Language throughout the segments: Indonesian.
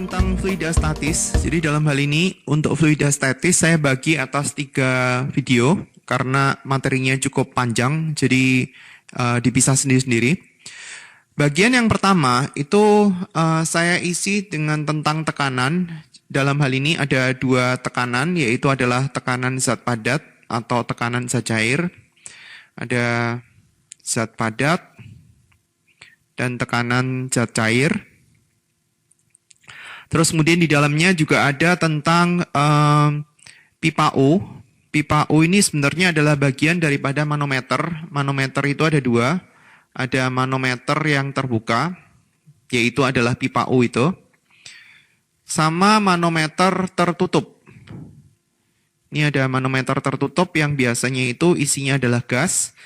tentang fluida statis. Jadi dalam hal ini untuk fluida statis saya bagi atas 3 video karena materinya cukup panjang, jadi dipisah sendiri-sendiri. Bagian yang pertama itu saya isi dengan tentang tekanan. Dalam hal ini ada 2 tekanan, yaitu adalah tekanan zat padat atau tekanan zat cair. Ada zat padat dan tekanan zat cair. Terus kemudian di dalamnya juga ada tentang pipa U. Pipa U ini sebenarnya adalah bagian daripada manometer. Manometer itu ada 2. Ada manometer yang terbuka, yaitu adalah pipa U itu. Sama manometer tertutup. Ini ada manometer tertutup yang biasanya itu isinya adalah gas.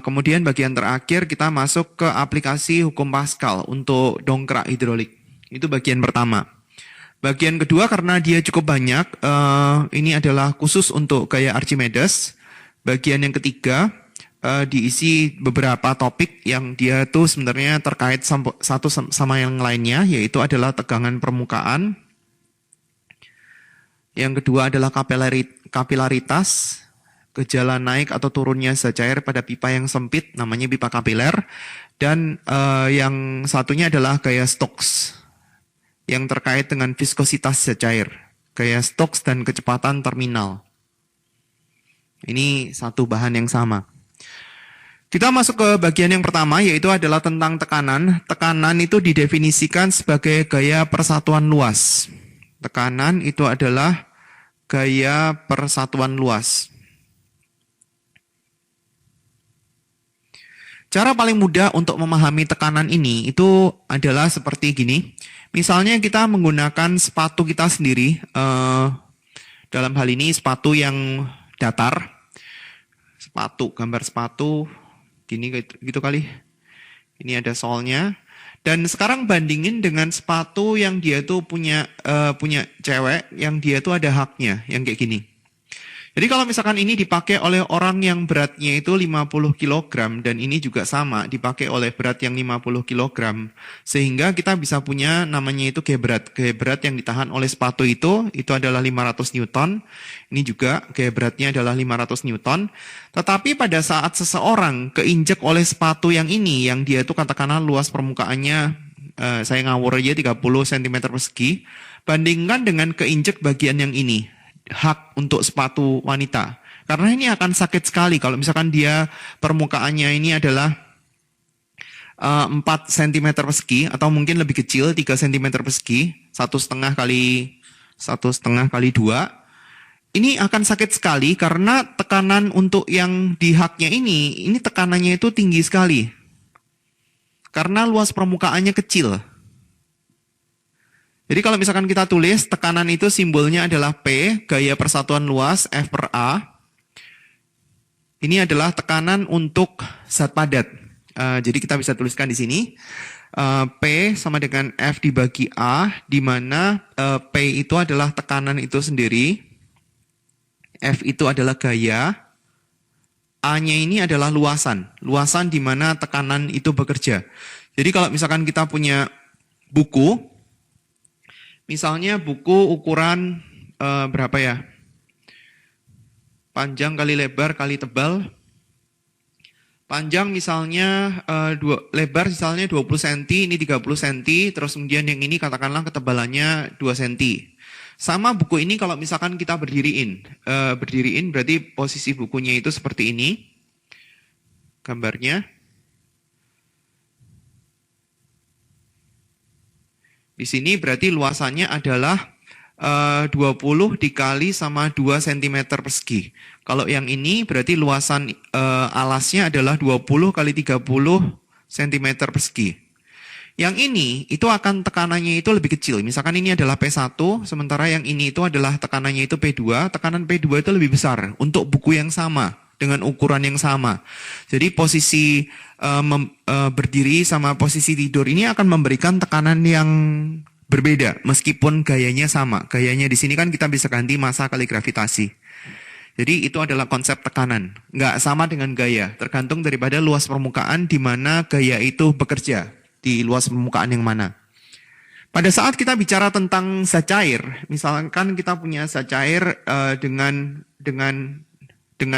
Kemudian bagian terakhir kita masuk ke aplikasi hukum Pascal untuk dongkrak hidrolik. Itu bagian pertama. Bagian kedua karena dia cukup banyak, ini adalah khusus untuk gaya Archimedes. Bagian yang ketiga diisi beberapa topik yang dia tuh sebenarnya terkait satu sama yang lainnya, yaitu adalah tegangan permukaan. Yang kedua adalah kapilaritas, gejala naik atau turunnya zat cair pada pipa yang sempit, namanya pipa kapiler. Dan yang satunya adalah gaya Stokes, yang terkait dengan viskositas zat cair, gaya Stokes dan kecepatan terminal. Ini satu bahan yang sama. Kita masuk ke bagian yang pertama, yaitu adalah tentang tekanan. Tekanan itu didefinisikan sebagai gaya persatuan luas. Tekanan itu adalah gaya persatuan luas. Cara paling mudah untuk memahami tekanan ini itu adalah seperti gini. Misalnya kita menggunakan sepatu kita sendiri, dalam hal ini sepatu yang datar. Sepatu, gambar sepatu, gini gitu kali. Ini ada solnya. Dan sekarang bandingin dengan sepatu yang dia tuh punya cewek, yang dia tuh ada haknya, yang kayak gini. Jadi kalau misalkan ini dipakai oleh orang yang beratnya itu 50 kg dan ini juga sama dipakai oleh berat yang 50 kg, sehingga kita bisa punya namanya itu gaya berat. Gaya berat yang ditahan oleh sepatu itu adalah 500 Newton. Ini juga gaya beratnya adalah 500 Newton. Tetapi pada saat seseorang keinjek oleh sepatu yang ini, yang dia itu katakanlah luas permukaannya, saya ngawur aja 30 cm persegi, bandingkan dengan keinjek bagian yang ini, hak untuk sepatu wanita. Karena ini akan sakit sekali kalau misalkan dia permukaannya ini adalah 4 cm persegi atau mungkin lebih kecil 3 cm persegi, 1,5 kali 2. Ini akan sakit sekali karena tekanan untuk yang di haknya ini tekanannya itu tinggi sekali. Karena luas permukaannya kecil. Jadi kalau misalkan kita tulis, tekanan itu simbolnya adalah P, gaya persatuan luas, F per A. Ini adalah tekanan untuk zat padat. Jadi kita bisa tuliskan di sini, P sama dengan F dibagi A, di mana P itu adalah tekanan itu sendiri, F itu adalah gaya, A-nya ini adalah luasan. Luasan di mana tekanan itu bekerja. Jadi kalau misalkan kita punya buku, misalnya buku ukuran berapa ya? Panjang kali lebar kali tebal. Panjang misalnya lebar misalnya 20 cm, ini 30 cm, terus kemudian yang ini katakanlah ketebalannya 2 cm. Sama buku ini kalau misalkan kita berdiriin berarti posisi bukunya itu seperti ini. Gambarnya. Di sini berarti luasannya adalah 20 dikali sama 2 cm persegi. Kalau yang ini berarti luasan alasnya adalah 20 kali 30 cm persegi. Yang ini itu akan tekanannya itu lebih kecil. Misalkan ini adalah P1, sementara yang ini itu adalah tekanannya itu P2. Tekanan P2 itu lebih besar untuk buku yang sama dengan ukuran yang sama. Jadi posisi berdiri sama posisi tidur ini akan memberikan tekanan yang berbeda meskipun gayanya sama. Gayanya di sini kan kita bisa ganti massa kali gravitasi. Jadi itu adalah konsep tekanan. Nggak sama dengan gaya, tergantung daripada luas permukaan di mana gaya itu bekerja, di luas permukaan yang mana. Pada saat kita bicara tentang zat cair, misalkan kita punya zat cair dengan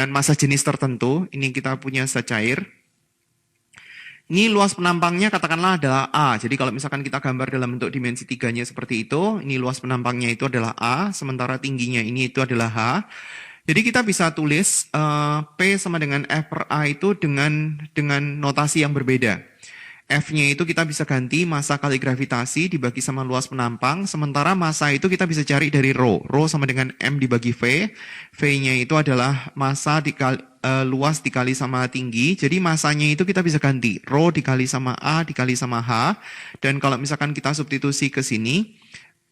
massa jenis tertentu, ini kita punya zat cair. Ini luas penampangnya katakanlah adalah A. Jadi kalau misalkan kita gambar dalam bentuk dimensi 3-nya seperti itu, ini luas penampangnya itu adalah A, sementara tingginya ini itu adalah H. Jadi kita bisa tulis P sama dengan F per A itu dengan notasi yang berbeda. F-nya itu kita bisa ganti massa kali gravitasi dibagi sama luas penampang, sementara massa itu kita bisa cari dari rho. Rho sama dengan M dibagi V. V-nya itu adalah massa luas dikali sama tinggi, jadi massanya itu kita bisa ganti. Rho dikali sama A dikali sama H, dan kalau misalkan kita substitusi ke sini,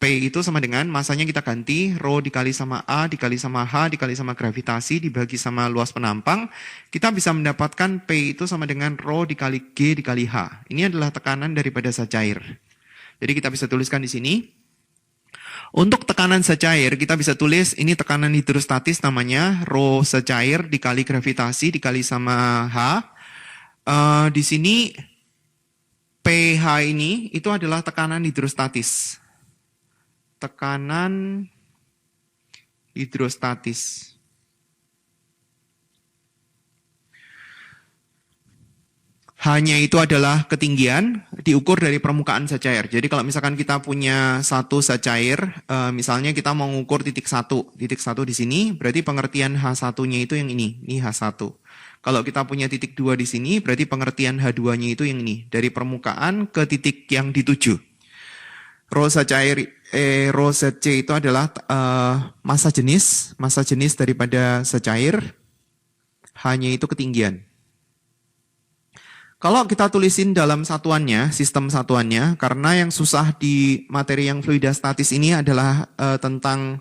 P itu sama dengan massanya kita ganti, rho dikali sama A, dikali sama H, dikali sama gravitasi, dibagi sama luas penampang. Kita bisa mendapatkan P itu sama dengan rho dikali G dikali H. Ini adalah tekanan daripada zat cair. Jadi kita bisa tuliskan di sini. Untuk tekanan zat cair, kita bisa tulis ini tekanan hidrostatis namanya rho zat cair dikali gravitasi dikali sama H. Di sini pH ini itu adalah tekanan hidrostatis. Tekanan hidrostatis. H-nya itu adalah ketinggian diukur dari permukaan zat cair. Jadi kalau misalkan kita punya satu zat cair, misalnya kita mau mengukur titik satu di sini, berarti pengertian H1-nya itu yang ini H1. Kalau kita punya titik 2 di sini, berarti pengertian H2-nya itu yang ini, dari permukaan ke titik yang dituju. Rho zat C itu adalah massa jenis daripada zat cair, H-nya itu ketinggian. Kalau kita tulisin dalam satuannya, sistem satuannya, karena yang susah di materi yang fluidastatis ini adalah tentang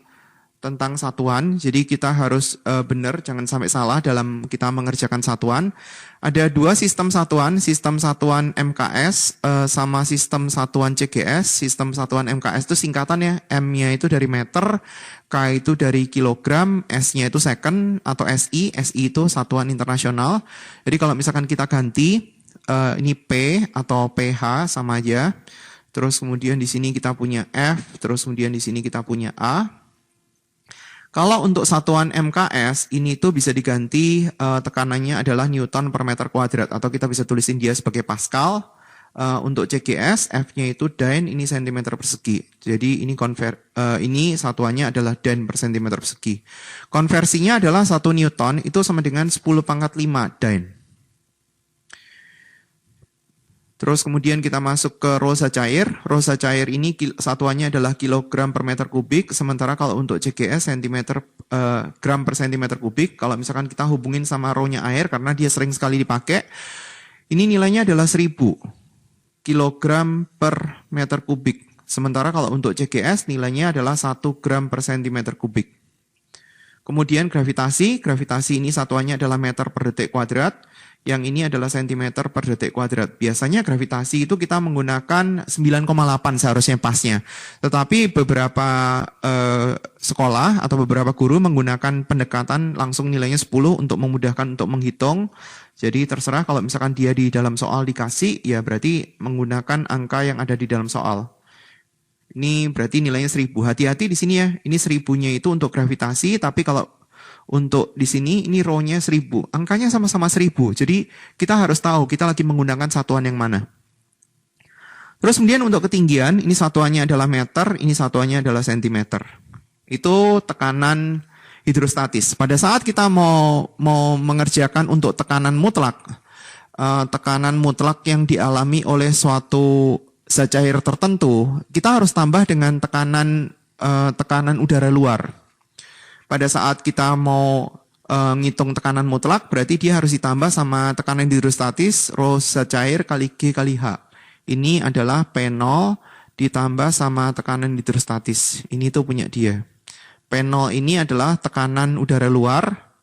satuan, jadi kita harus benar, jangan sampai salah dalam kita mengerjakan satuan. Ada dua sistem satuan MKS sama sistem satuan CGS. Sistem satuan MKS itu singkatannya, M-nya itu dari meter, K itu dari kilogram, S-nya itu second atau SI itu satuan internasional. Jadi kalau misalkan kita ganti, ini P atau PH sama aja, terus kemudian di sini kita punya F, terus kemudian di sini kita punya A. Kalau untuk satuan MKS, ini tuh bisa diganti tekanannya adalah Newton per meter kuadrat, atau kita bisa tulisin dia sebagai Pascal. Untuk CGS, F-nya itu Dyn, ini cm persegi. Jadi ini satuannya adalah Dyn per cm persegi. Konversinya adalah 1 Newton, itu sama dengan 10⁵ Dyn. Terus kemudian kita masuk ke rho zat cair. Rho zat cair ini satuannya adalah kilogram per meter kubik. Sementara kalau untuk CGS gram per centimeter kubik. Kalau misalkan kita hubungin sama rho-nya air karena dia sering sekali dipakai. Ini nilainya adalah 1000 kilogram per meter kubik. Sementara kalau untuk CGS nilainya adalah 1 gram per centimeter kubik. Kemudian gravitasi ini satuannya adalah meter per detik kuadrat. Yang ini adalah sentimeter per detik kuadrat. Biasanya gravitasi itu kita menggunakan 9,8 seharusnya pasnya. Tetapi beberapa sekolah atau beberapa guru menggunakan pendekatan langsung nilainya 10 untuk memudahkan untuk menghitung. Jadi terserah kalau misalkan dia di dalam soal dikasih, ya berarti menggunakan angka yang ada di dalam soal. Ini berarti nilainya 1000. Hati-hati di sini ya. Ini 1000-nya itu untuk gravitasi, tapi kalau untuk di sini ini rho-nya 1000. Angkanya sama-sama 1000. Jadi kita harus tahu kita lagi menggunakan satuan yang mana. Terus kemudian untuk ketinggian, ini satuannya adalah meter, ini satuannya adalah sentimeter. Itu tekanan hidrostatis. Pada saat kita mau mengerjakan untuk tekanan mutlak yang dialami oleh suatu zat cair tertentu, kita harus tambah dengan tekanan udara luar. Pada saat kita mau ngitung tekanan mutlak, berarti dia harus ditambah sama tekanan hidrostatis, rho zat cair kali G kali H. Ini adalah P0 ditambah sama tekanan hidrostatis. Ini tuh punya dia. P0 ini adalah tekanan udara luar.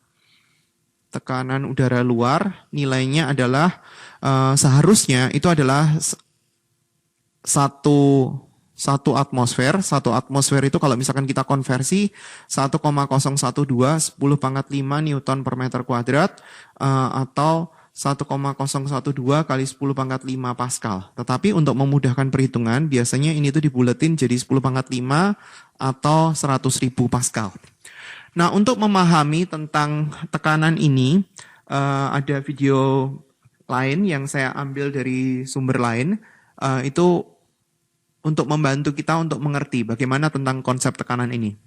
Tekanan udara luar nilainya adalah seharusnya itu adalah satu atmosfer itu kalau misalkan kita konversi 1,012 10⁵ Newton per meter kuadrat atau 1,012 kali 10 pangkat 5 Pascal. Tetapi untuk memudahkan perhitungan, biasanya ini tuh dibuletin jadi 10 pangkat 5 atau 100.000 Pascal. Nah, untuk memahami tentang tekanan ini, ada video lain yang saya ambil dari sumber lain, itu untuk membantu kita untuk mengerti bagaimana tentang konsep tekanan ini.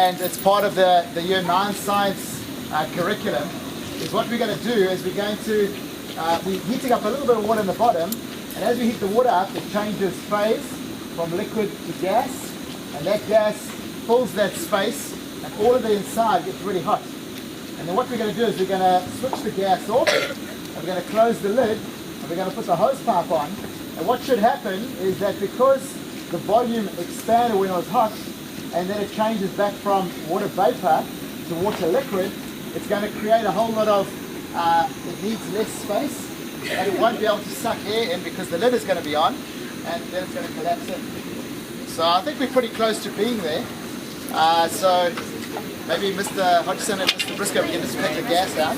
and it's part of the Year 9 science curriculum, is what we're going to do is we're going to, we're heating up a little bit of water in the bottom, and as we heat the water up, it changes phase from liquid to gas, and that gas fills that space, and all of the inside gets really hot. And then what we're going to do is we're going to switch the gas off, and we're going to close the lid, and we're going to put the hose pipe on. And what should happen is that because the volume expanded when it was hot, and then it changes back from water vapor to water liquid, it's going to create a whole lot of, it needs less space, and it won't be able to suck air in because the lid is going to be on, and then it's going to collapse in. So I think we're pretty close to being there. So maybe Mr. Hodgson and Mr. Briscoe can just take the gas out.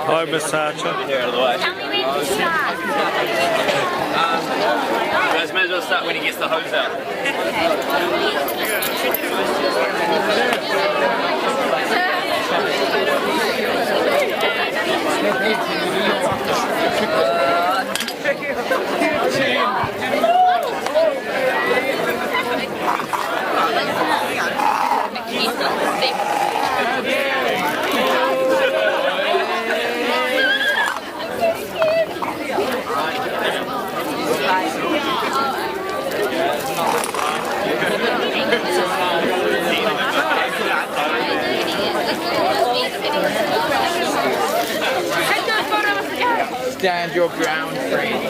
Hi, Miss Thatcher. Tell me when to start. You guys may as well start when he gets the hose out. Stand your ground, friend.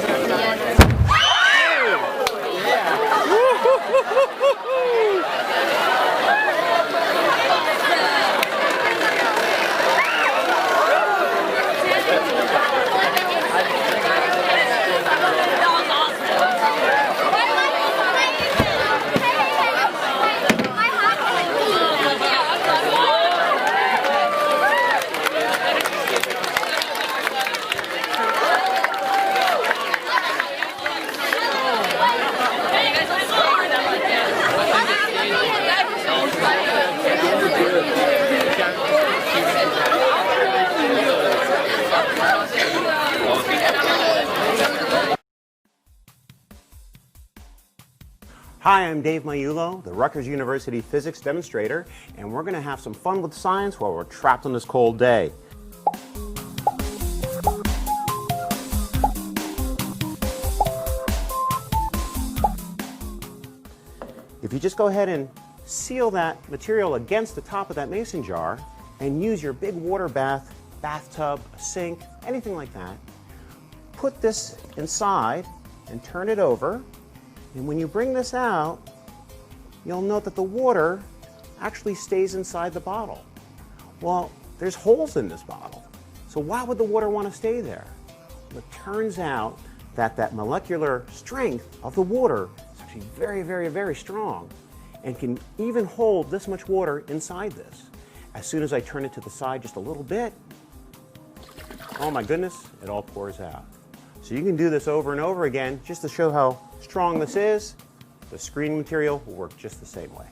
Hi, I'm Dave Maiulo, the Rutgers University physics demonstrator, and we're going to have some fun with science while we're trapped on this cold day. If you just go ahead and seal that material against the top of that mason jar and use your big water bath, bathtub, a sink, anything like that, put this inside and turn it over. And when you bring this out, you'll note that the water actually stays inside the bottle. Well, there's holes in this bottle. So why would the water want to stay there? Well, it turns out that that molecular strength of the water is actually very, very, very strong and can even hold this much water inside this. As soon as I turn it to the side just a little bit, oh my goodness, it all pours out. So you can do this over and over again just to show how strong this is. The screening material will work just the same way.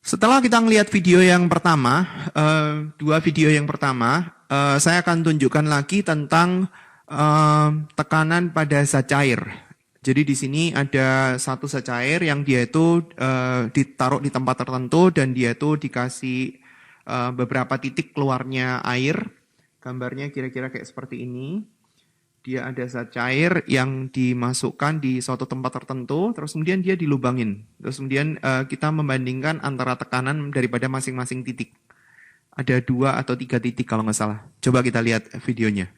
Setelah kita ngelihat video yang pertama, dua video yang pertama, saya akan tunjukkan lagi tentang tekanan pada zat cair. Jadi di sini ada satu zat cair yang dia itu ditaruh di tempat tertentu dan dia itu dikasih beberapa titik keluarnya air. Gambarnya kira-kira kayak seperti ini. Dia ada zat cair yang dimasukkan di suatu tempat tertentu, terus kemudian dia dilubangin. Terus kemudian kita membandingkan antara tekanan daripada masing-masing titik. Ada 2 atau 3 titik kalau nggak salah. Coba kita lihat videonya.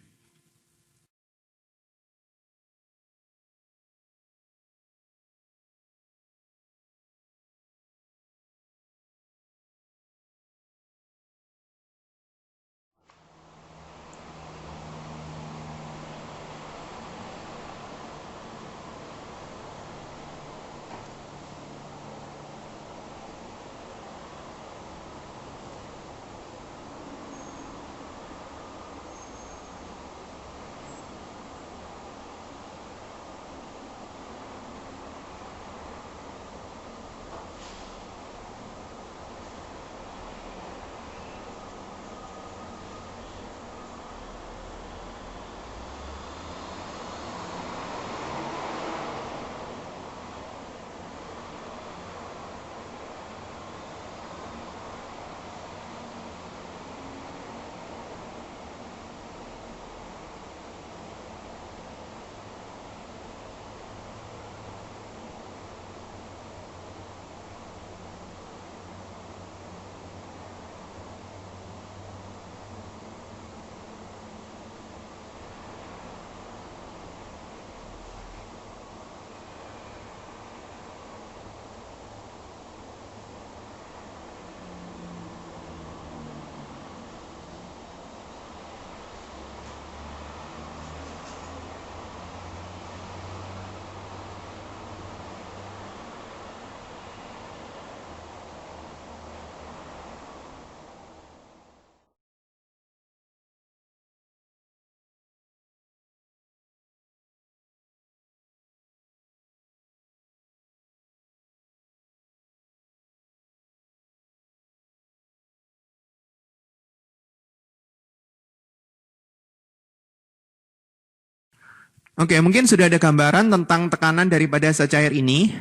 Oke, mungkin sudah ada gambaran tentang tekanan daripada zat cair ini.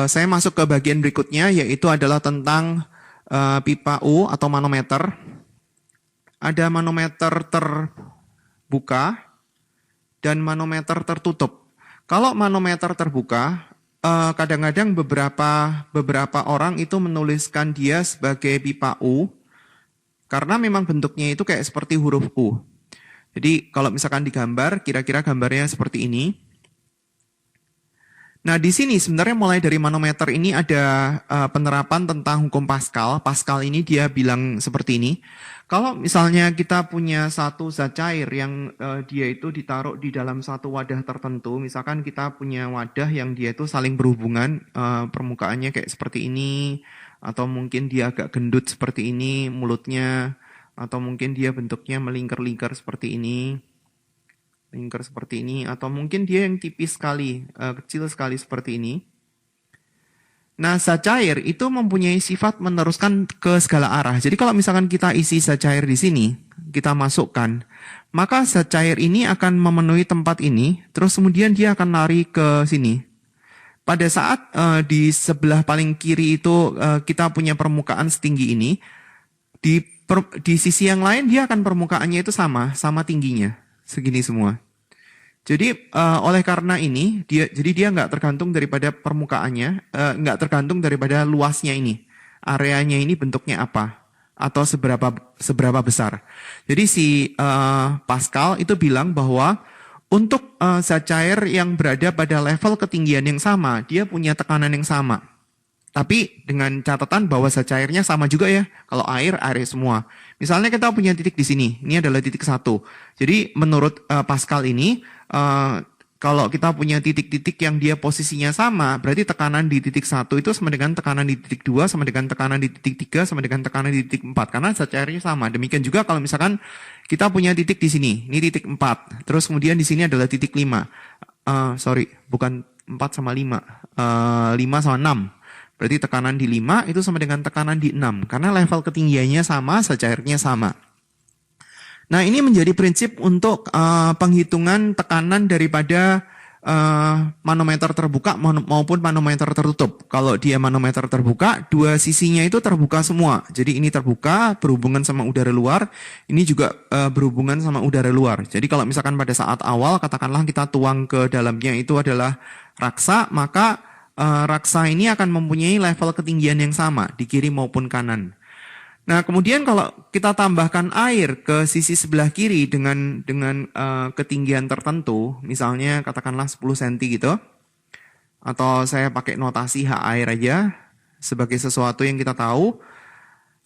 Saya masuk ke bagian berikutnya, yaitu adalah tentang pipa U atau manometer. Ada manometer terbuka dan manometer tertutup. Kalau manometer terbuka, kadang-kadang beberapa orang itu menuliskan dia sebagai pipa U, karena memang bentuknya itu kayak seperti huruf U. Jadi kalau misalkan digambar, kira-kira gambarnya seperti ini. Nah, di sini sebenarnya mulai dari manometer ini ada penerapan tentang hukum Pascal. Pascal ini dia bilang seperti ini. Kalau misalnya kita punya satu zat cair yang dia itu ditaruh di dalam satu wadah tertentu, misalkan kita punya wadah yang dia itu saling berhubungan, permukaannya kayak seperti ini, atau mungkin dia agak gendut seperti ini mulutnya, atau mungkin dia bentuknya melingkar-lingkar seperti ini, atau mungkin dia yang tipis sekali, kecil sekali seperti ini. Nah, zat cair itu mempunyai sifat meneruskan ke segala arah. Jadi kalau misalkan kita isi zat cair di sini, kita masukkan, maka zat cair ini akan memenuhi tempat ini, terus kemudian dia akan lari ke sini. Pada saat di sebelah paling kiri itu kita punya permukaan setinggi ini, di sisi yang lain dia akan permukaannya itu sama tingginya, segini semua. Jadi oleh karena ini dia nggak tergantung daripada permukaannya, nggak tergantung daripada luasnya ini, areanya ini bentuknya apa atau seberapa besar. Jadi si Pascal itu bilang bahwa untuk zat cair yang berada pada level ketinggian yang sama, dia punya tekanan yang sama. Tapi dengan catatan bahwa zat cairnya sama juga ya. Kalau air semua. Misalnya kita punya titik di sini. Ini adalah titik 1. Jadi menurut Pascal ini, kalau kita punya titik-titik yang dia posisinya sama, berarti tekanan di titik 1 itu sama dengan tekanan di titik 2, sama dengan tekanan di titik 3, sama dengan tekanan di titik 4. Karena zat cairnya sama. Demikian juga kalau misalkan kita punya titik di sini. Ini titik 4. Terus kemudian di sini adalah titik 5. Bukan 4 sama 5. 5 sama 6. Berarti tekanan di 5 itu sama dengan tekanan di 6. Karena level ketinggiannya sama, zat cairnya sama. Nah, ini menjadi prinsip untuk penghitungan tekanan daripada manometer terbuka maupun manometer tertutup. Kalau dia manometer terbuka, dua sisinya itu terbuka semua. Jadi ini terbuka, berhubungan sama udara luar. Ini juga berhubungan sama udara luar. Jadi kalau misalkan pada saat awal, katakanlah kita tuang ke dalamnya itu adalah raksa, maka raksa ini akan mempunyai level ketinggian yang sama di kiri maupun kanan. Nah, kemudian kalau kita tambahkan air ke sisi sebelah kiri dengan ketinggian tertentu, misalnya katakanlah 10 cm gitu, atau saya pakai notasi H air aja sebagai sesuatu yang kita tahu,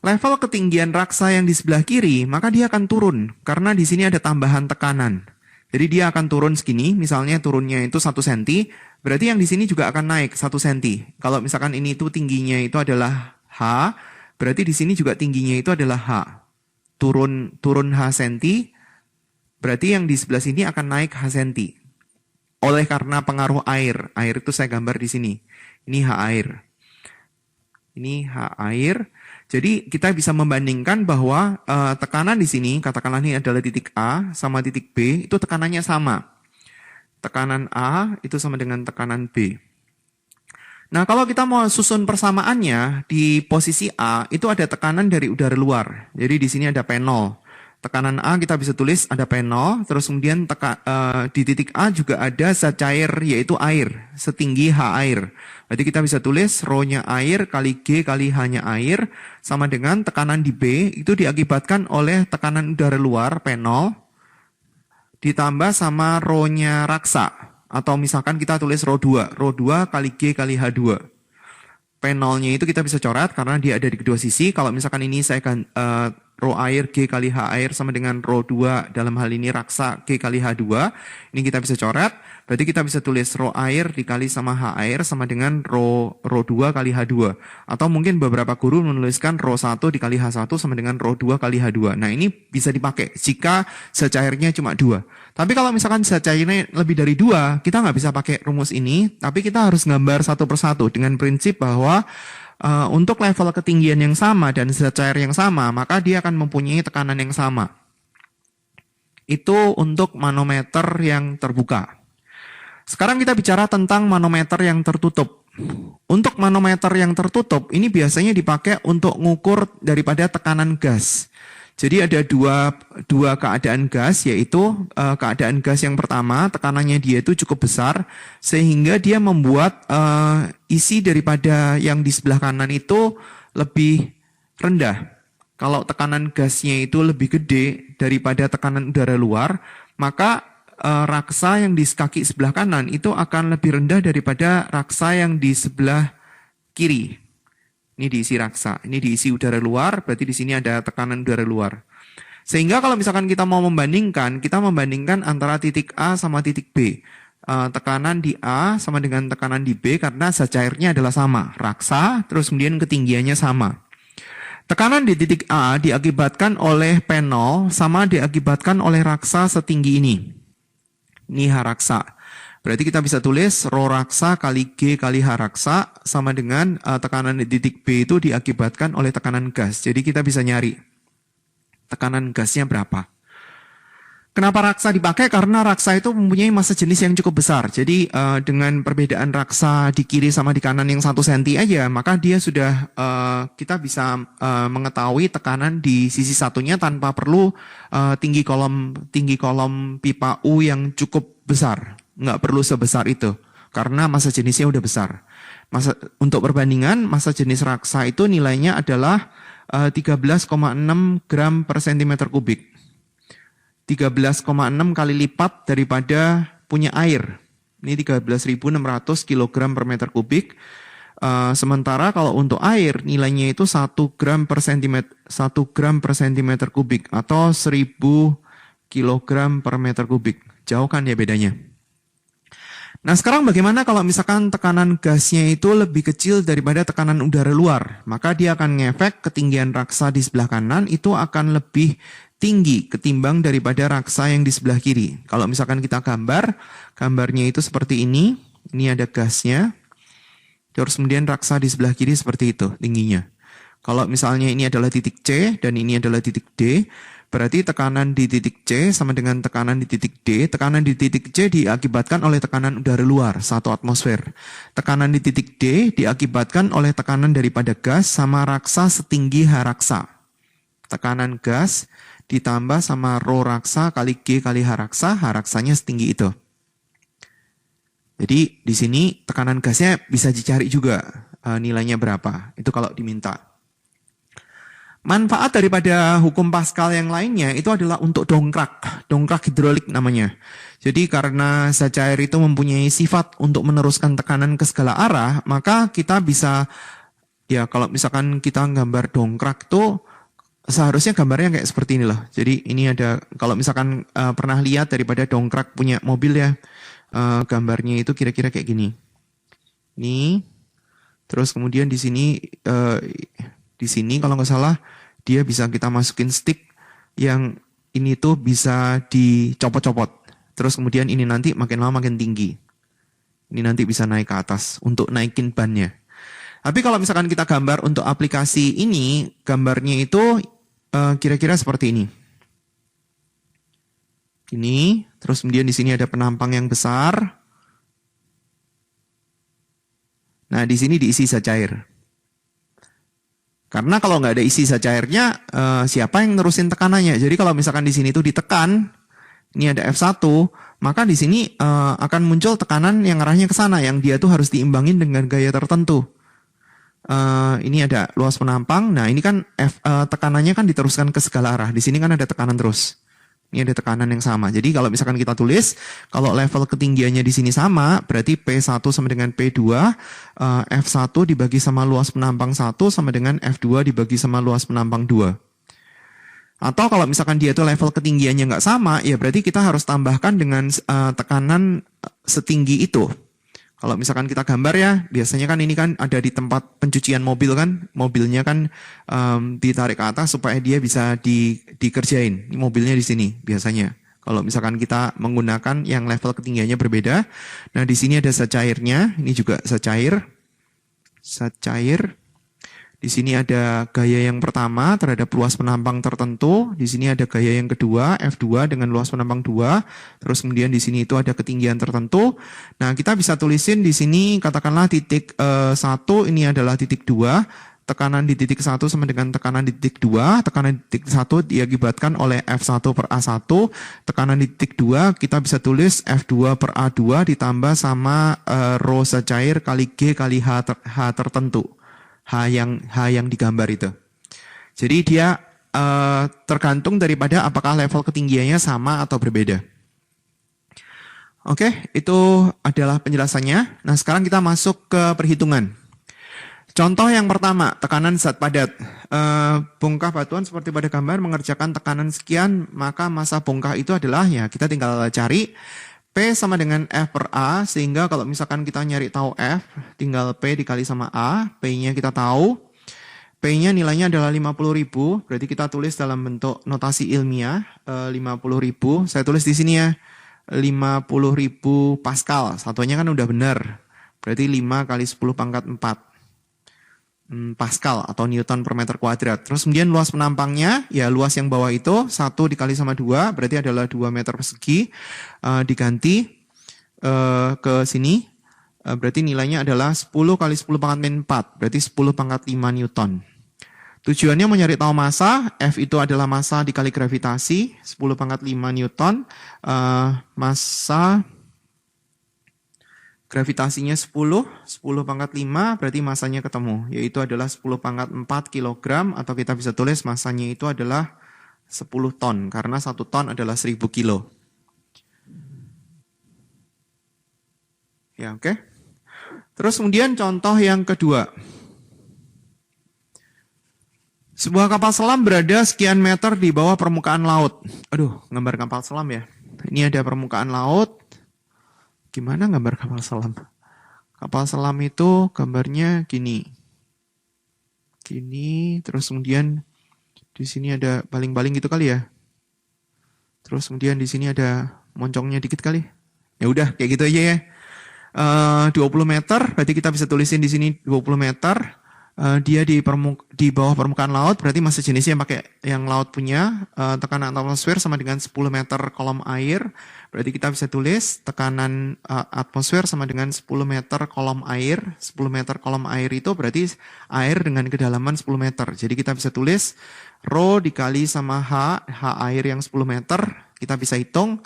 level ketinggian raksa yang di sebelah kiri, maka dia akan turun karena di sini ada tambahan tekanan. Jadi dia akan turun segini, misalnya turunnya itu 1 cm, berarti yang di sini juga akan naik 1 cm. Kalau misalkan ini itu tingginya itu adalah H, berarti di sini juga tingginya itu adalah H. Turun H cm, berarti yang di sebelah sini akan naik H cm. Oleh karena pengaruh air. Air itu saya gambar di sini. Ini H air. Ini H air. Jadi kita bisa membandingkan bahwa tekanan di sini, katakanlah ini adalah titik A sama titik B, itu tekanannya sama. Tekanan A itu sama dengan tekanan B. Nah, kalau kita mau susun persamaannya, di posisi A itu ada tekanan dari udara luar. Jadi di sini ada P0. Tekanan A kita bisa tulis ada P0, terus kemudian di titik A juga ada zat cair yaitu air, setinggi H air. Berarti kita bisa tulis rho-nya air kali G kali H-nya air sama dengan tekanan di B itu diakibatkan oleh tekanan udara luar P0 ditambah sama rho-nya raksa. Atau misalkan kita tulis rho2 kali G kali H2. P0-nya itu kita bisa coret karena dia ada di kedua sisi. Kalau misalkan ini saya akan rho air G kali H air sama dengan rho2 dalam hal ini raksa G kali H2. Ini kita bisa coret. Berarti kita bisa tulis rho air dikali sama H air sama dengan rho2 kali H2. Atau mungkin beberapa guru menuliskan rho1 dikali H1 sama dengan rho2 kali H2. Nah, ini bisa dipakai jika zat cairnya cuma 2. Tapi kalau misalkan zat cairnya lebih dari 2, kita nggak bisa pakai rumus ini. Tapi kita harus gambar satu persatu dengan prinsip bahwa untuk level ketinggian yang sama dan zat cair yang sama, maka dia akan mempunyai tekanan yang sama. Itu untuk manometer yang terbuka. Sekarang kita bicara tentang manometer yang tertutup. Untuk manometer yang tertutup, ini biasanya dipakai untuk ngukur daripada tekanan gas. Jadi ada dua keadaan gas, yaitu keadaan gas yang pertama, tekanannya dia itu cukup besar, sehingga dia membuat isi daripada yang di sebelah kanan itu lebih rendah. Kalau tekanan gasnya itu lebih gede daripada tekanan udara luar, maka raksa yang di kaki sebelah kanan itu akan lebih rendah daripada raksa yang di sebelah kiri. Ini diisi raksa, ini diisi udara luar, berarti di sini ada tekanan udara luar. Sehingga kalau misalkan kita mau membandingkan, kita membandingkan antara titik A sama titik B. Tekanan di A sama dengan tekanan di B karena zat cairnya adalah sama, raksa, terus kemudian ketinggiannya sama. Tekanan di titik A diakibatkan oleh P0 sama diakibatkan oleh raksa setinggi ini. Ini H raksa. Berarti kita bisa tulis rho raksa kali G kali H raksa sama dengan tekanan di titik B itu diakibatkan oleh tekanan gas. Jadi kita bisa nyari tekanan gasnya berapa. Kenapa raksa dipakai? Karena raksa itu mempunyai massa jenis yang cukup besar. Jadi dengan perbedaan raksa di kiri sama di kanan yang 1 cm aja, maka dia sudah kita bisa mengetahui tekanan di sisi satunya tanpa perlu tinggi kolom pipa U yang cukup besar. Nggak perlu sebesar itu, karena massa jenisnya udah besar. Untuk perbandingan, massa jenis raksa itu nilainya adalah 13,6 gram per centimeter kubik. 13,6 kali lipat daripada punya air. Ini 13.600 kg per meter kubik. Sementara kalau untuk air nilainya itu 1 gram per centimeter kubik atau 1000 kg per meter kubik. Jauh kan ya bedanya. Nah sekarang bagaimana kalau misalkan tekanan gasnya itu lebih kecil daripada tekanan udara luar? Maka dia akan ngefek ketinggian raksa di sebelah kanan itu akan lebih tinggi ketimbang daripada raksa yang di sebelah kiri. Kalau misalkan kita gambarnya itu seperti ini ada gasnya, terus kemudian raksa di sebelah kiri seperti itu tingginya. Kalau misalnya ini adalah titik C dan ini adalah titik D, berarti tekanan di titik C sama dengan tekanan di titik D. Tekanan di titik C diakibatkan oleh tekanan udara luar, 1 atmosfer. Tekanan di titik D diakibatkan oleh tekanan daripada gas sama raksa setinggi H raksa. Tekanan gas ditambah sama rho raksa kali G kali H raksanya setinggi itu. Jadi di sini tekanan gasnya bisa dicari juga nilainya berapa. Itu kalau diminta. Manfaat daripada hukum Pascal yang lainnya itu adalah untuk dongkrak hidrolik namanya. Jadi karena zat cair itu mempunyai sifat untuk meneruskan tekanan ke segala arah, maka kita bisa, ya kalau misalkan kita gambar dongkrak itu seharusnya gambarnya kayak seperti ini loh. Jadi ini ada, kalau misalkan pernah lihat daripada dongkrak punya mobil ya, gambarnya itu kira-kira kayak gini. Ini, terus kemudian di sini kalau nggak salah dia bisa kita masukin stick yang ini tuh bisa dicopot-copot. Terus kemudian ini nanti makin lama makin tinggi. Ini nanti bisa naik ke atas untuk naikin bannya. Tapi kalau misalkan kita gambar untuk aplikasi ini, gambarnya itu kira-kira seperti ini. Ini, terus kemudian di sini ada penampang yang besar. Nah, di sini diisi zat cair. Karena kalau nggak ada isi zat cairnya, siapa yang nerusin tekanannya? Jadi kalau misalkan di sini tuh ditekan, ini ada F1, maka di sini akan muncul tekanan yang arahnya ke sana, yang dia tuh harus diimbangin dengan gaya tertentu. Ini ada luas penampang. Nah ini kan tekanannya kan diteruskan ke segala arah. Di sini kan ada tekanan terus. Ini ada tekanan yang sama. Jadi kalau misalkan kita tulis, kalau level ketinggiannya di sini sama, berarti P1 sama dengan P2, F1 dibagi sama luas penampang 1 sama dengan F2 dibagi sama luas penampang 2. Atau kalau misalkan dia itu level ketinggiannya nggak sama, ya berarti kita harus tambahkan dengan tekanan setinggi itu. Kalau misalkan kita gambar ya, biasanya kan ini kan ada di tempat pencucian mobil kan, mobilnya kan ditarik ke atas supaya dia bisa dikerjain. Ini mobilnya di sini biasanya. Kalau misalkan kita menggunakan yang level ketinggiannya berbeda, nah di sini ada zat cairnya, ini juga zat cair. Di sini ada gaya yang pertama terhadap luas penampang tertentu. Di sini ada gaya yang kedua, F2 dengan luas penampang 2. Terus kemudian di sini itu ada ketinggian tertentu. Nah, kita bisa tulisin di sini katakanlah titik 1 ini adalah titik 2. Tekanan di titik 1 sama dengan tekanan di titik 2. Tekanan di titik 1 diakibatkan oleh F1 per A1. Tekanan di titik 2 kita bisa tulis F2 per A2 ditambah sama rho secair kali G kali H tertentu. H yang digambar itu. Jadi dia tergantung daripada apakah level ketinggiannya sama atau berbeda. Oke, itu adalah penjelasannya. Nah, sekarang kita masuk ke perhitungan. Contoh yang pertama, tekanan zat padat. Bongkah batuan seperti pada gambar mengerjakan tekanan sekian, maka massa bongkah itu adalah, ya kita tinggal cari P sama dengan F per A, sehingga kalau misalkan kita nyari tahu F, tinggal P dikali sama A, P-nya kita tahu, P-nya nilainya adalah 50.000, berarti kita tulis dalam bentuk notasi ilmiah, 50.000, saya tulis di sini ya, 50.000 Pascal, satunya kan udah benar, berarti 5 kali 10 pangkat 4. Pascal atau Newton per meter kuadrat. Terus kemudian luas penampangnya, ya luas yang bawah itu 1 dikali sama 2, berarti adalah 2 meter persegi. Diganti ke sini, berarti nilainya adalah 10 kali 10 pangkat min 4, berarti 10 pangkat 5 Newton. Tujuannya mencari tahu massa, F itu adalah massa dikali gravitasi, 10 pangkat 5 Newton. Massa gravitasinya 10 pangkat 5, berarti masanya ketemu, yaitu adalah 10 pangkat 4 kg, atau kita bisa tulis masanya itu adalah 10 ton, karena 1 ton adalah 1000 kilo. Ya, oke. Terus kemudian contoh yang kedua. Sebuah kapal selam berada sekian meter di bawah permukaan laut. Aduh, gambar kapal selam ya. Ini ada permukaan laut. Gimana gambar kapal selam? Kapal selam itu gambarnya gini. Gini, terus kemudian di sini ada baling-baling gitu kali ya. Terus kemudian di sini ada moncongnya dikit kali. Ya udah, kayak gitu aja ya. 20 meter, berarti kita bisa tulisin di sini 20 meter. Dia di bawah permukaan laut, berarti massa jenisnya yang pakai yang laut punya. Tekanan atmosfer sama dengan 10 meter kolom air, berarti kita bisa tulis tekanan atmosfer sama dengan 10 meter kolom air. 10 meter kolom air itu berarti air dengan kedalaman 10 meter. Jadi kita bisa tulis rho dikali sama H air yang 10 meter. Kita bisa hitung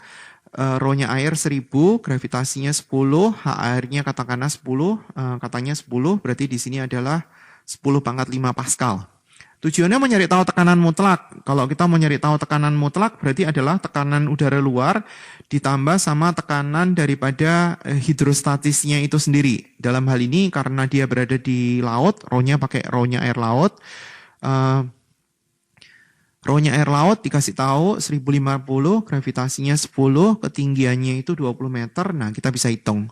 rho-nya air 1000, gravitasinya 10, H airnya katakanlah 10, katanya 10, berarti di sini adalah 10 pangkat 5 Pascal. Tujuannya mencari tahu tekanan mutlak. Kalau kita mau nyari tahu tekanan mutlak, berarti adalah tekanan udara luar ditambah sama tekanan daripada hidrostatisnya itu sendiri. Dalam hal ini karena dia berada di laut, rho-nya pakai rho-nya air laut. Rho-nya air laut dikasih tahu 1050, gravitasinya 10, ketinggiannya itu 20 meter. Nah, kita bisa hitung.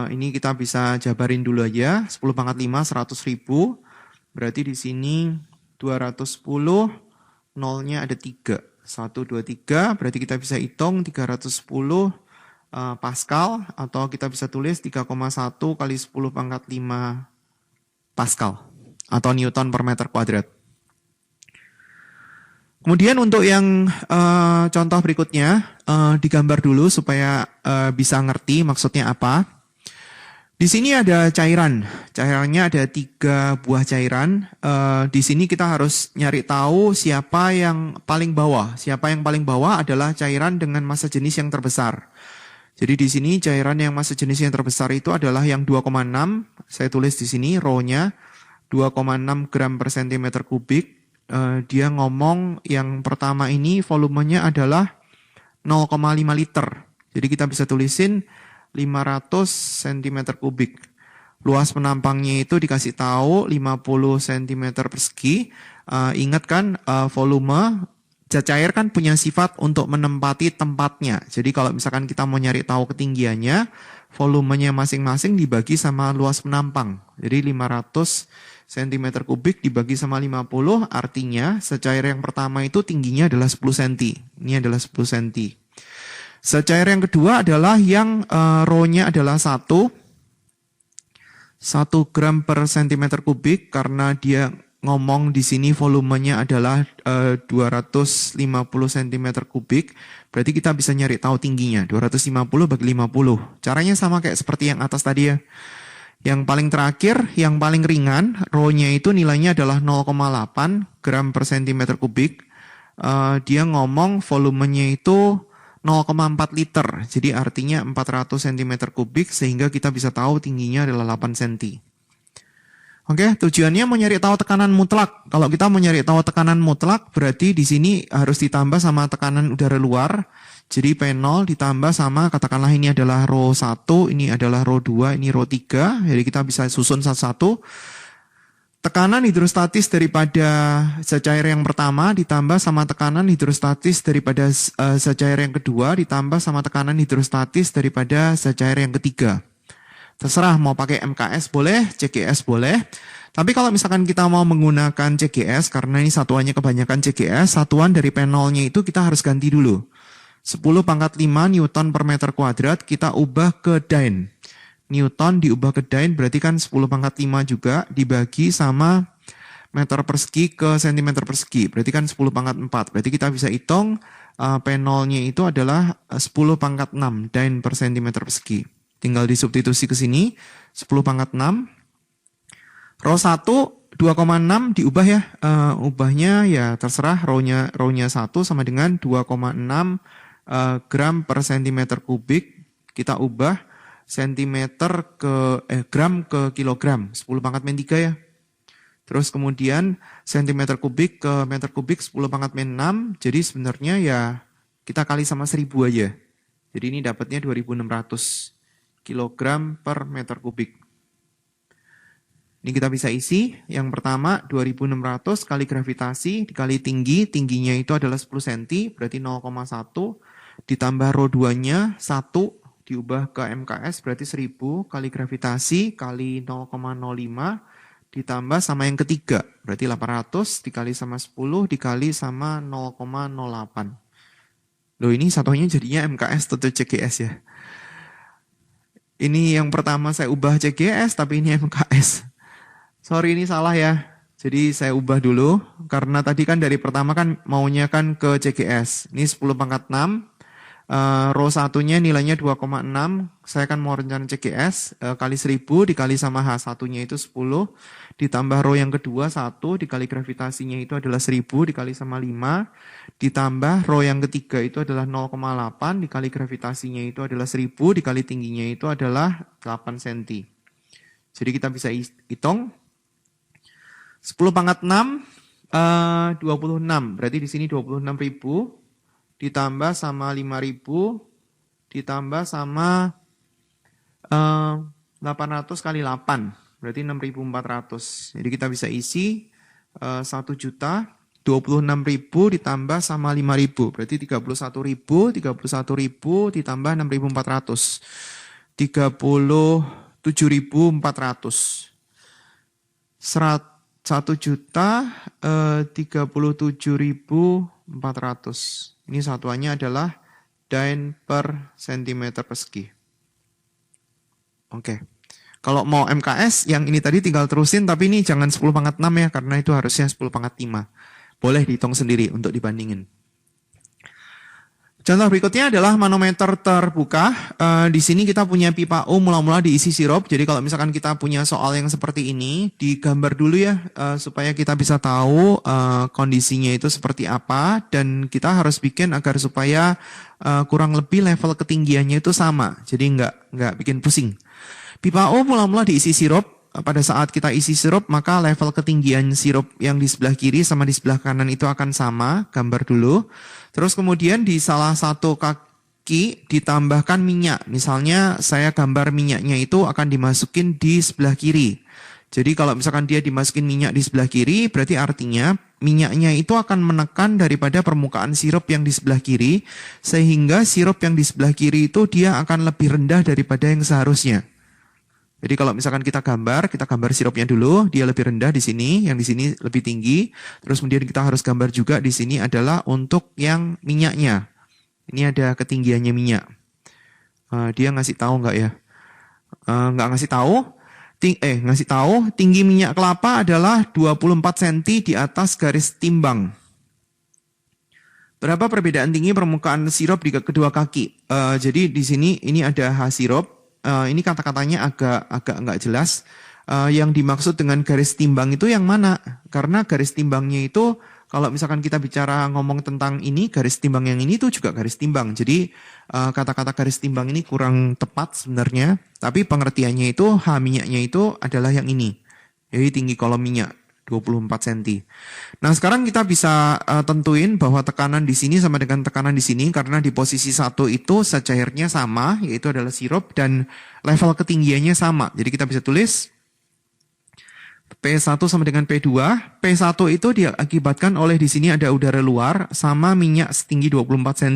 Ini kita bisa jabarin dulu aja. 10 pangkat 5, 100.000. Berarti di sini 210, nolnya ada 3. 1, 2, 3. Berarti kita bisa hitung 310 Pascal. Atau kita bisa tulis 3,1 kali 10 pangkat 5 Pascal. Atau Newton per meter kuadrat. Kemudian untuk yang contoh berikutnya, digambar dulu supaya bisa ngerti maksudnya apa. Di sini ada cairan. Cairannya ada 3 buah cairan. Di sini kita harus nyari tahu siapa yang paling bawah. Siapa yang paling bawah adalah cairan dengan massa jenis yang terbesar. Jadi di sini cairan yang massa jenis yang terbesar itu adalah yang 2,6. Saya tulis di sini rho-nya 2,6 gram per centimeter kubik. Dia ngomong yang pertama ini volumenya adalah 0,5 liter. Jadi kita bisa tulisin 500 cm kubik. Luas penampangnya itu dikasih tahu 50 cm persegi. Ingat kan volume zat cair kan punya sifat untuk menempati tempatnya. Jadi kalau misalkan kita mau nyari tahu ketinggiannya, volumenya masing-masing dibagi sama luas penampang. Jadi 500 cm kubik dibagi sama 50, artinya secair yang pertama itu tingginya adalah 10 cm. Ini adalah 10 cm. Secair yang kedua adalah yang rho-nya adalah 1. 1 gram per sentimeter kubik karena dia ngomong di sini volumenya adalah 250 cm kubik. Berarti kita bisa nyari tahu tingginya. 250 bagi 50. Caranya sama kayak seperti yang atas tadi ya. Yang paling terakhir, yang paling ringan, rho-nya itu nilainya adalah 0,8 gram per sentimeter kubik. Dia ngomong volumenya itu 0,4 liter. Jadi artinya 400 cm kubik sehingga kita bisa tahu tingginya adalah 8 cm. Oke, tujuannya mau nyari tahu tekanan mutlak. Kalau kita mau nyari tahu tekanan mutlak, berarti di sini harus ditambah sama tekanan udara luar. Jadi P0 ditambah sama, katakanlah ini adalah rho 1, ini adalah rho 2, ini rho 3. Jadi kita bisa susun satu-satu. Tekanan hidrostatis daripada zat cair yang pertama ditambah sama tekanan hidrostatis daripada zat cair yang kedua ditambah sama tekanan hidrostatis daripada zat cair yang ketiga. Terserah mau pakai MKS boleh, CGS boleh. Tapi kalau misalkan kita mau menggunakan CGS, karena ini satuannya kebanyakan CGS, satuan dari P0-nya itu kita harus ganti dulu. 10⁵ Newton per meter kuadrat kita ubah ke Dyne. Newton diubah ke Dyne berarti kan 10⁵ juga dibagi sama meter persegi ke sentimeter persegi. Berarti kan 10⁴. Berarti kita bisa hitung P0-nya itu adalah 10⁵ Dyne per sentimeter persegi. Tinggal disubstitusi ke sini, 10⁵. Rho 1, 2,6 diubah ya. Ubahnya ya terserah, rho-nya 1 sama dengan 2,6 gram per sentimeter kubik. Kita ubah sentimeter ke gram ke kilogram, 10⁻³ ya. Terus kemudian sentimeter kubik ke meter kubik 10⁻⁶. Jadi sebenarnya ya kita kali sama 1000 aja. Jadi ini dapatnya 2600 kilogram per meter kubik. Ini kita bisa isi. Yang pertama 2600 kali gravitasi dikali tinggi. Tingginya itu adalah 10 cm, berarti 0,1. Ditambah rho 2-nya 1, diubah ke MKS berarti 1000 kali gravitasi kali 0,05 ditambah sama yang ketiga. Berarti 800 dikali sama 10 dikali sama 0,08. Loh ini satunya jadinya MKS atau CGS ya. Ini yang pertama saya ubah CGS, tapi ini MKS. Sorry ini salah ya. Jadi saya ubah dulu, karena tadi kan dari pertama kan maunya kan ke CGS. Ini 10⁻⁶. Rho 1-nya nilainya 2,6. Saya kan mau rencana CGS. Kali 1000 dikali sama H1-nya itu 10. Ditambah rho yang kedua 1. Dikali gravitasinya itu adalah 1000 dikali sama 5. Ditambah rho yang ketiga itu adalah 0,8 dikali gravitasinya itu adalah 1000 dikali tingginya itu adalah 8 cm. Jadi kita bisa hitung 10⁻⁶ 26. Berarti di sini 26.000 ditambah sama 5.000 ditambah sama 800 kali 8. Berarti 6.400. Jadi kita bisa isi 1 juta 26.000 ditambah sama 5.000, berarti 31.000, 31.000 ditambah 6.400, 37.400. 1 juta 37.400. Ini satuannya adalah Dyne per sentimeter persegi. Oke. Kalau mau MKS yang ini tadi tinggal terusin, tapi ini jangan 10⁻⁶ ya, karena itu harusnya 10⁻⁵. Boleh dihitung sendiri untuk dibandingin. Contoh berikutnya adalah manometer terbuka. Di sini kita punya pipa U mula-mula diisi sirup. Jadi kalau misalkan kita punya soal yang seperti ini, digambar dulu ya, supaya kita bisa tahu kondisinya itu seperti apa. Dan kita harus bikin agar supaya kurang lebih level ketinggiannya itu sama. Jadi nggak bikin pusing. Pipa U mula-mula diisi sirup. Pada saat kita isi sirup, maka level ketinggian sirup yang di sebelah kiri sama di sebelah kanan itu akan sama. Gambar dulu. Terus kemudian di salah satu kaki ditambahkan minyak. Misalnya saya gambar minyaknya itu akan dimasukin di sebelah kiri. Jadi kalau misalkan dia dimasukin minyak di sebelah kiri, berarti artinya minyaknya itu akan menekan daripada permukaan sirup yang di sebelah kiri. Sehingga sirup yang di sebelah kiri itu dia akan lebih rendah daripada yang seharusnya. Jadi kalau misalkan kita gambar sirupnya dulu, dia lebih rendah di sini, yang di sini lebih tinggi. Terus kemudian kita harus gambar juga di sini adalah untuk yang minyaknya. Ini ada ketinggiannya minyak. Dia ngasih tahu nggak ya? Nggak ngasih tahu. ngasih tahu tinggi minyak kelapa adalah 24 cm di atas garis timbang. Berapa perbedaan tinggi permukaan sirup di kedua kaki? Jadi di sini ini ada H sirup. Ini kata-katanya agak nggak jelas. Yang dimaksud dengan garis timbang itu yang mana? Karena garis timbangnya itu kalau misalkan kita bicara ngomong tentang ini, garis timbang yang ini tuh juga garis timbang. Jadi kata-kata garis timbang ini kurang tepat sebenarnya. Tapi pengertiannya itu H minyaknya itu adalah yang ini. Jadi tinggi kolom minyak 24 cm. Nah sekarang kita bisa tentuin bahwa tekanan di sini sama dengan tekanan di sini. Karena di posisi 1 itu secairnya sama, yaitu adalah sirup. Dan level ketinggiannya sama. Jadi kita bisa tulis P1 sama dengan P2. P1 itu diakibatkan oleh di sini ada udara luar sama minyak setinggi 24 cm.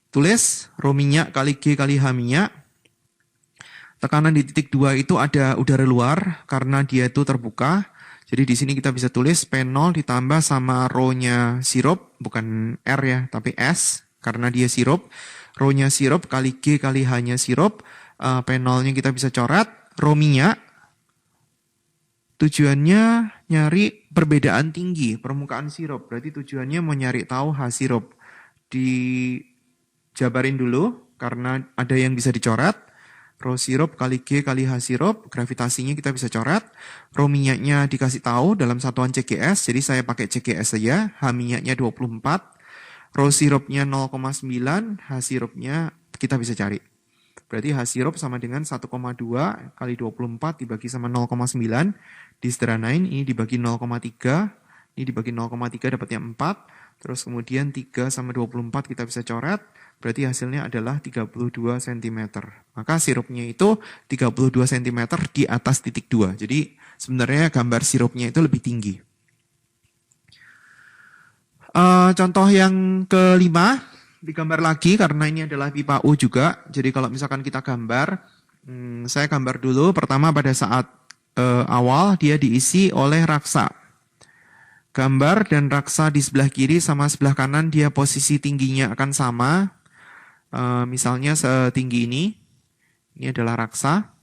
Tulis rho minyak kali G kali H minyak. Tekanan di titik 2 itu ada udara luar karena dia itu terbuka. Jadi di sini kita bisa tulis P0 ditambah sama rho-nya sirup, bukan R ya, tapi S karena dia sirup. Rho-nya sirup kali G kali H-nya sirup. P0-nya kita bisa coret. Rho minyak. Tujuannya nyari perbedaan tinggi permukaan sirup. Berarti tujuannya mau nyari tahu H sirup. Dijabarin dulu karena ada yang bisa dicoret. Rho sirup kali G kali H sirup. Gravitasinya kita bisa coret. Rho minyaknya dikasih tahu dalam satuan CGS. Jadi saya pakai CGS saja. H minyaknya 24. Rho sirupnya 0,9. H sirupnya kita bisa cari. Berarti H sirup sama dengan 1,2 kali 24 dibagi sama 0,9. Disederhanain, ini dibagi 0,3. Ini dibagi 0,3 dapatnya 4. Terus kemudian 3 sama 24 kita bisa coret. Berarti hasilnya adalah 32 cm. Maka sirupnya itu 32 cm di atas titik 2. Jadi sebenarnya gambar sirupnya itu lebih tinggi. Contoh yang kelima. Digambar lagi karena ini adalah pipa U juga. Jadi kalau misalkan kita gambar, saya gambar dulu. Pertama pada saat awal dia diisi oleh raksa. Gambar dan raksa di sebelah kiri sama sebelah kanan dia posisi tingginya akan sama. Misalnya setinggi ini. Ini adalah raksa.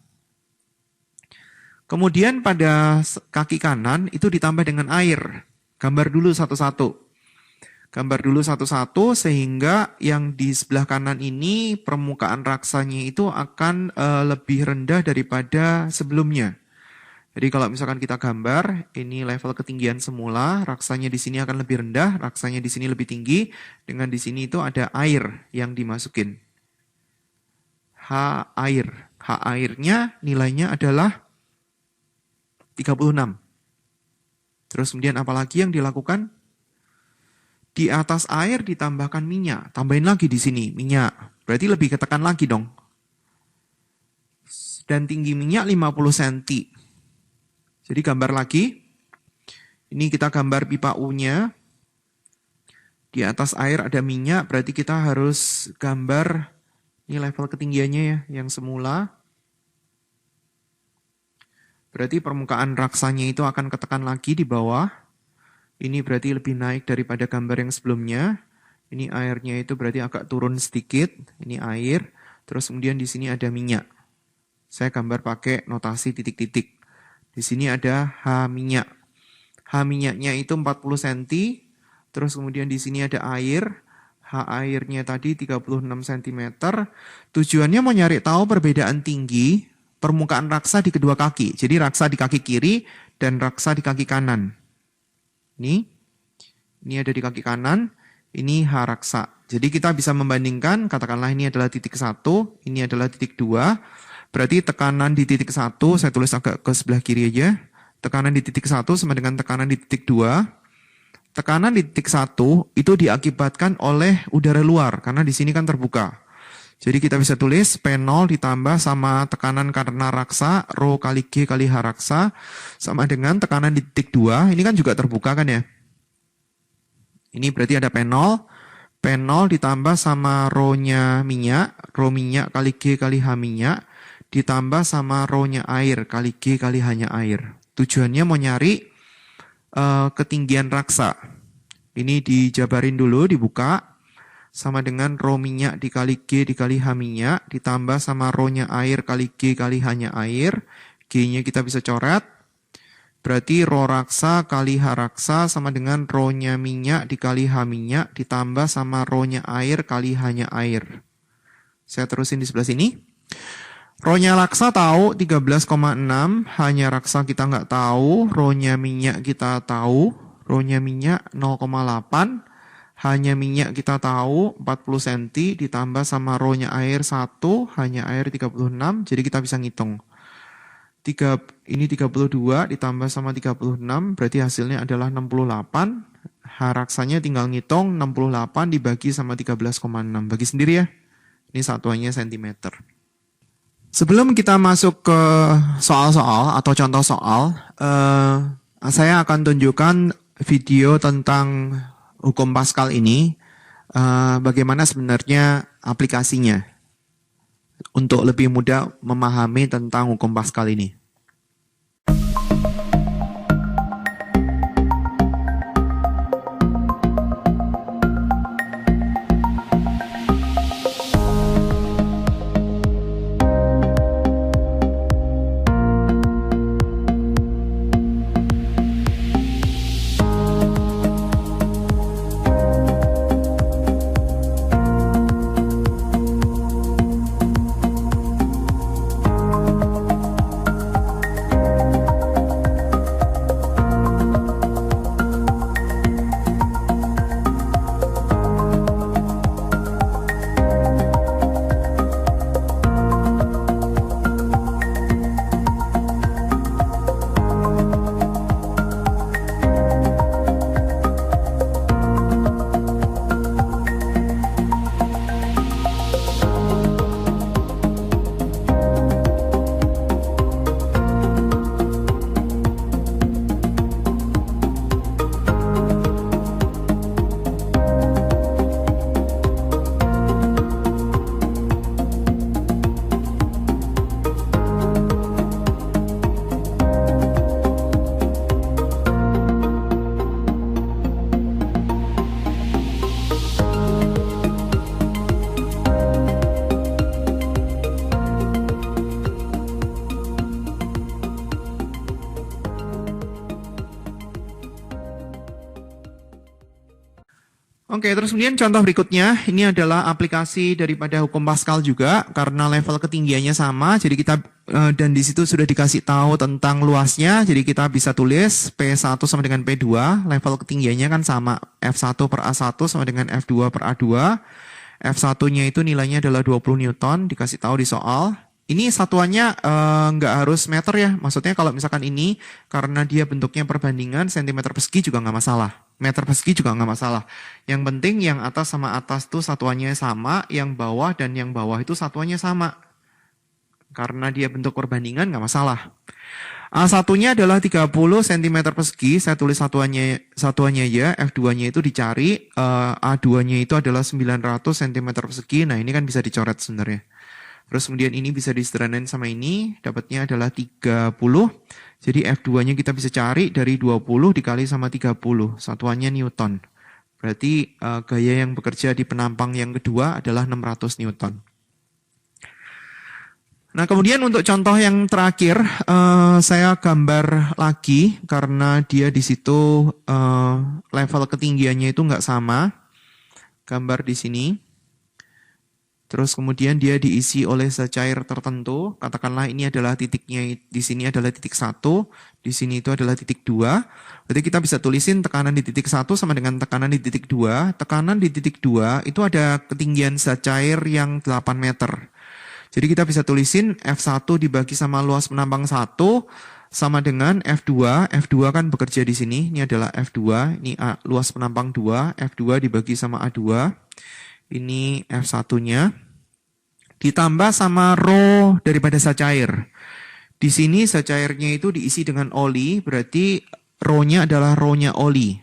Kemudian pada kaki kanan itu ditambah dengan air. Gambar dulu satu-satu. Gambar dulu satu-satu sehingga yang di sebelah kanan ini permukaan raksanya itu akan lebih rendah daripada sebelumnya. Jadi kalau misalkan kita gambar, ini level ketinggian semula, raksanya di sini akan lebih rendah, raksanya di sini lebih tinggi, dengan di sini itu ada air yang dimasukin. H air. H airnya nilainya adalah 36. Terus kemudian apalagi yang dilakukan? Di atas air ditambahkan minyak. Tambahin lagi di sini minyak. Berarti lebih ketekan lagi dong. Dan tinggi minyak 50 cm. Jadi gambar lagi. Ini kita gambar pipa U-nya. Di atas air ada minyak. Berarti kita harus gambar. Ini level ketinggiannya ya. Yang semula. Berarti permukaan raksanya itu akan ketekan lagi di bawah. Ini berarti lebih naik daripada gambar yang sebelumnya. Ini airnya itu berarti agak turun sedikit. Ini air. Terus kemudian di sini ada minyak. Saya gambar pakai notasi titik-titik. Di sini ada H minyak. H minyaknya itu 40 cm. Terus kemudian di sini ada air. H airnya tadi 36 cm. Tujuannya mau nyari tahu perbedaan tinggi permukaan raksa di kedua kaki. Jadi raksa di kaki kiri dan raksa di kaki kanan. Ini ada di kaki kanan, ini H raksa. Jadi kita bisa membandingkan, katakanlah ini adalah titik 1, ini adalah titik 2. Berarti tekanan di titik 1, saya tulis agak ke sebelah kiri aja. Tekanan di titik 1 sama dengan tekanan di titik 2. Tekanan di titik 1 itu diakibatkan oleh udara luar, karena di sini kan terbuka. Jadi kita bisa tulis P0 ditambah sama tekanan karena raksa, rho kali G kali H raksa, sama dengan tekanan di titik 2, ini kan juga terbuka kan ya. Ini berarti ada P0, P0 ditambah sama rho-nya minyak, rho minyak kali G kali H minyak, ditambah sama rho-nya air kali G kali H-nya air. Tujuannya mau nyari ketinggian raksa. Ini dijabarin dulu, dibuka. sama dengan rho minyak dikali G dikali H minyak, ditambah sama rho-nya air kali G kali H-nya air. G-nya kita bisa coret. Berarti rho raksa kali H raksa sama dengan rho-nya minyak dikali H minyak, ditambah sama rho-nya air kali H-nya air. Saya terusin di sebelah sini. Rho-nya raksa tahu 13,6, H-nya raksa kita nggak tahu, rho-nya minyak kita tahu, rho-nya minyak 0,8, H-nya minyak kita tahu 40 cm, ditambah sama rho-nya air 1, H-nya air 36, jadi kita bisa ngitung. Ini 32 ditambah sama 36, berarti hasilnya adalah 68. H raksanya tinggal ngitung, 68 dibagi sama 13,6. Bagi sendiri ya. Ini satuannya cm. Sebelum kita masuk ke soal-soal atau contoh soal, saya akan tunjukkan video tentang hukum Pascal ini, bagaimana sebenarnya aplikasinya untuk lebih mudah memahami tentang hukum Pascal ini. Oke, terus kemudian contoh berikutnya, ini adalah aplikasi daripada hukum Pascal juga, karena level ketinggiannya sama, jadi kita, dan di situ sudah dikasih tahu tentang luasnya, jadi kita bisa tulis P1 sama dengan P2, level ketinggiannya kan sama, F1 per A1 sama dengan F2 per A2, F1-nya itu nilainya adalah 20 Newton, dikasih tahu di soal. Ini satuannya nggak harus meter ya, maksudnya kalau misalkan ini, karena dia bentuknya perbandingan, sentimeter persegi juga nggak masalah. Meter persegi juga nggak masalah. Yang penting yang atas sama atas tuh satuannya sama, yang bawah dan yang bawah itu satuannya sama. Karena dia bentuk perbandingan nggak masalah. A1-nya adalah 30 cm persegi, saya tulis satuannya ya, F2-nya itu dicari, A2-nya itu adalah 900 cm persegi, nah ini kan bisa dicoret sebenarnya. Terus kemudian ini bisa disederhanain sama ini, dapatnya adalah 30. Jadi F2-nya kita bisa cari dari 20 dikali sama 30. Satuannya Newton. Berarti gaya yang bekerja di penampang yang kedua adalah 600 Newton. Nah kemudian untuk contoh yang terakhir, saya gambar lagi karena dia di situ level ketinggiannya itu nggak sama. Gambar di sini. Terus kemudian dia diisi oleh secair tertentu, katakanlah ini adalah titiknya, di sini adalah titik 1, di sini itu adalah titik 2. Berarti kita bisa tulisin tekanan di titik 1 sama dengan tekanan di titik 2. Tekanan di titik 2 itu ada ketinggian secair yang 8 meter. Jadi kita bisa tulisin F1 dibagi sama luas penampang 1 sama dengan F2. F2 kan bekerja di sini, ini adalah F2, ini luas penampang 2, F2 dibagi sama A2. Ini F1-nya, ditambah sama rho daripada secair. Di sini secairnya itu diisi dengan oli, berarti rho-nya adalah rho-nya oli.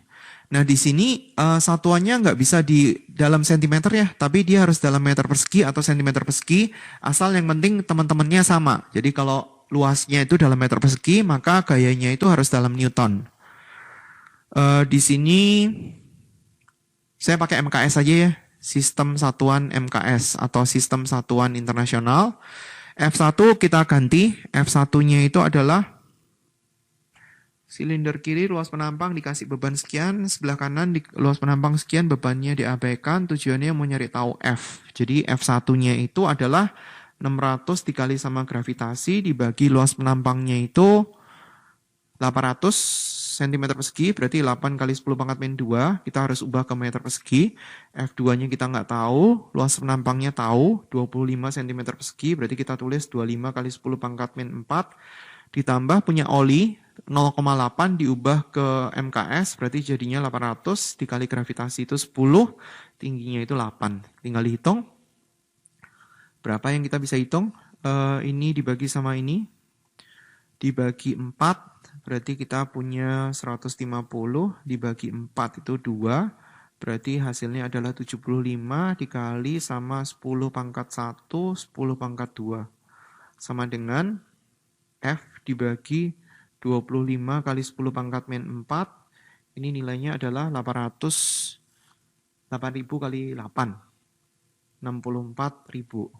Nah di sini satuannya nggak bisa di dalam sentimeter ya, tapi dia harus dalam meter persegi atau sentimeter persegi, asal yang penting teman-temannya sama. Jadi kalau luasnya itu dalam meter persegi, maka gayanya itu harus dalam Newton. Di sini saya pakai MKS aja ya. sistem satuan MKS atau sistem satuan internasional. F1 kita ganti, F1-nya itu adalah silinder kiri luas penampang dikasih beban sekian, sebelah kanan luas penampang sekian, bebannya diabaikan, tujuannya mau nyari tahu F. Jadi F1-nya itu adalah 600 dikali sama gravitasi dibagi luas penampangnya itu 800 cm persegi, berarti 8 kali 10 pangkat min 2, kita harus ubah ke meter persegi. F2-nya kita nggak tahu, luas penampangnya tahu, 25 cm persegi, berarti kita tulis 25 kali 10 pangkat min 4, ditambah punya oli, 0,8 diubah ke MKS, berarti jadinya 800, dikali gravitasi itu 10, tingginya itu 8. Tinggal dihitung. Berapa yang kita bisa hitung? Ini dibagi sama ini, dibagi 4, berarti kita punya 150 dibagi 4 itu 2, berarti hasilnya adalah 75 dikali sama 10 pangkat 1, 10 pangkat 2. Sama dengan F dibagi 25 kali 10 pangkat min 4, ini nilainya adalah 8.000 kali 8, 64.000.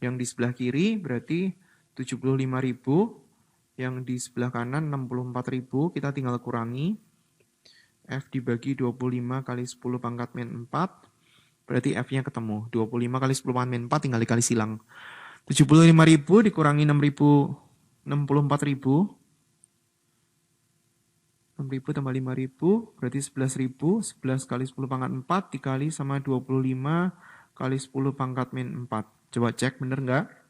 Yang di sebelah kiri berarti 75.000. Yang di sebelah kanan 64.000, kita tinggal kurangi. F dibagi 25 kali 10 pangkat min 4, berarti F-nya ketemu. 25 kali 10 pangkat min 4 tinggal dikali silang. 75.000 dikurangi 64.000. 6.000 tambah 5.000, berarti 11.000. 11 kali 10 pangkat 4 dikali sama 25 kali 10 pangkat min 4. Coba cek, bener nggak?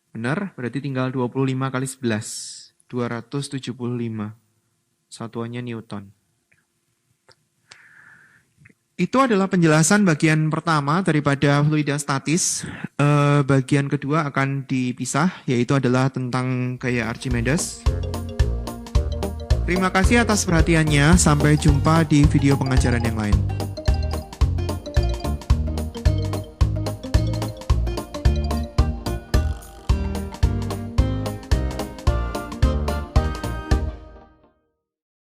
Benar, berarti tinggal 25 kali 11, 275. Satuannya Newton. Itu adalah penjelasan bagian pertama daripada fluida statis. Bagian kedua akan dipisah, yaitu adalah tentang gaya Archimedes. Terima kasih atas perhatiannya, sampai jumpa di video pengajaran yang lain.